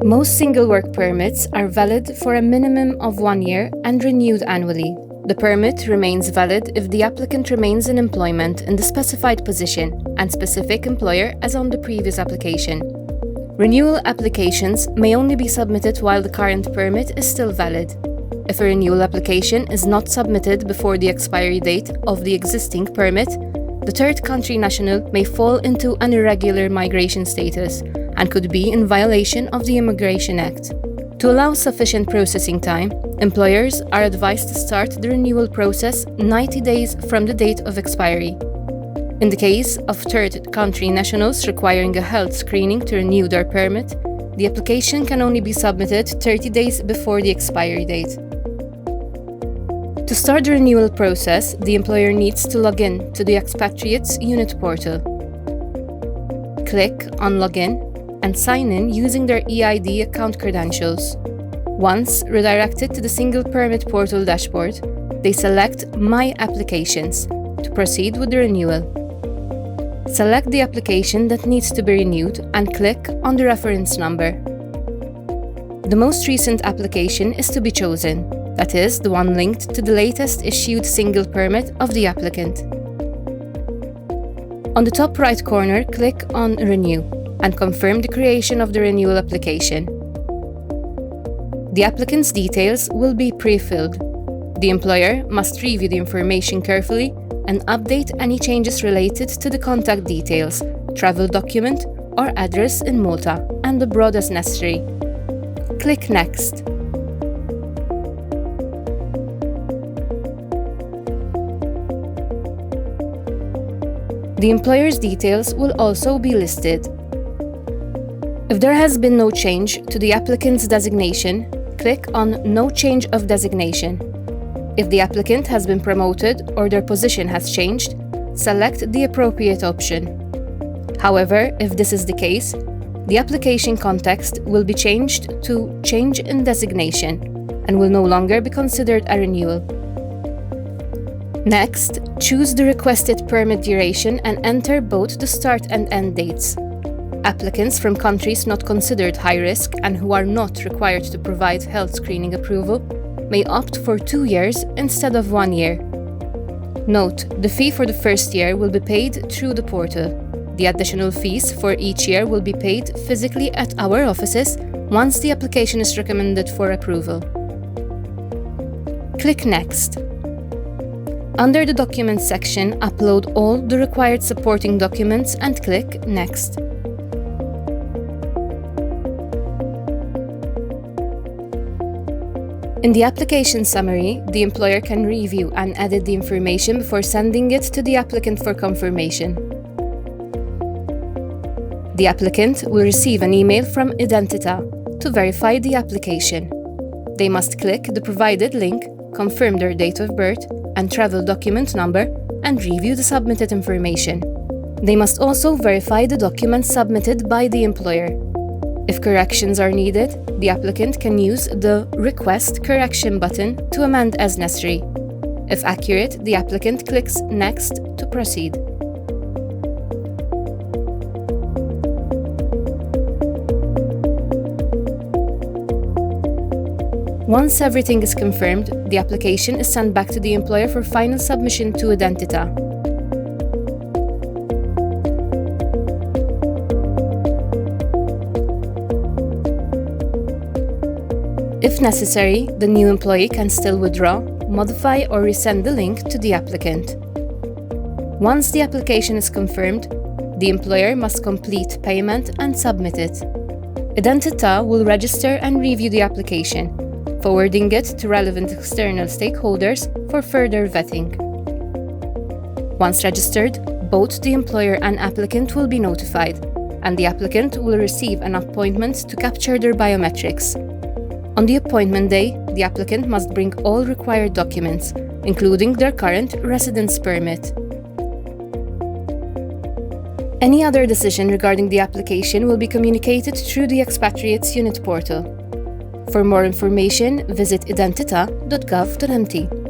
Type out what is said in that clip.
Most single work permits are valid for a minimum of 1 year and renewed annually. The permit remains valid if the applicant remains in employment in the specified position and specific employer as on the previous application. Renewal applications may only be submitted while the current permit is still valid. If a renewal application is not submitted before the expiry date of the existing permit, the third country national may fall into an irregular migration status and could be in violation of the Immigration Act. To allow sufficient processing time, employers are advised to start the renewal process 90 days from the date of expiry. In the case of third country nationals requiring a health screening to renew their permit, the application can only be submitted 30 days before the expiry date. To start the renewal process, the employer needs to log in to the Expatriates Unit portal. Click on Login and sign in using their EID account credentials. Once redirected to the Single Permit portal dashboard, they select My Applications to proceed with the renewal. Select the application that needs to be renewed and click on the reference number. The most recent application is to be chosen, that is, the one linked to the latest issued single permit of the applicant. On the top right corner, click on Renew and confirm the creation of the renewal application. The applicant's details will be pre-filled. The employer must review the information carefully and update any changes related to the contact details, travel document, or address in Malta and abroad as necessary. Click Next. The employer's details will also be listed. If there has been no change to the applicant's designation, click on No Change of Designation. If the applicant has been promoted or their position has changed, select the appropriate option. However, if this is the case, the application context will be changed to Change in Designation and will no longer be considered a renewal. Next, choose the requested permit duration and enter both the start and end dates. Applicants from countries not considered high risk and who are not required to provide health screening approval may opt for 2 years instead of 1 year. Note, the fee for the first year will be paid through the portal. The additional fees for each year will be paid physically at our offices once the application is recommended for approval. Click Next. Under the Documents section, upload all the required supporting documents and click Next. In the application summary, the employer can review and edit the information before sending it to the applicant for confirmation. The applicant will receive an email from 𝗦𝗏𝗏 to verify the application. They must click the provided link, confirm their date of birth and travel document number, and review the submitted information. They must also verify the documents submitted by the employer. If corrections are needed, the applicant can use the Request Correction button to amend as necessary. If accurate, the applicant clicks Next to proceed. Once everything is confirmed, the application is sent back to the employer for final submission to 𝗦𝗏𝗏. If necessary, the new employee can still withdraw, modify or resend the link to the applicant. Once the application is confirmed, the employer must complete payment and submit it. 𝗦𝗏𝗏 will register and review the application, forwarding it to relevant external stakeholders for further vetting. Once registered, both the employer and applicant will be notified, and the applicant will receive an appointment to capture their biometrics. On the appointment day, the applicant must bring all required documents, including their current residence permit. Any other decision regarding the application will be communicated through the Expatriates Unit portal. For more information, visit 𝗦𝗏𝗏𝗏.gov.mt.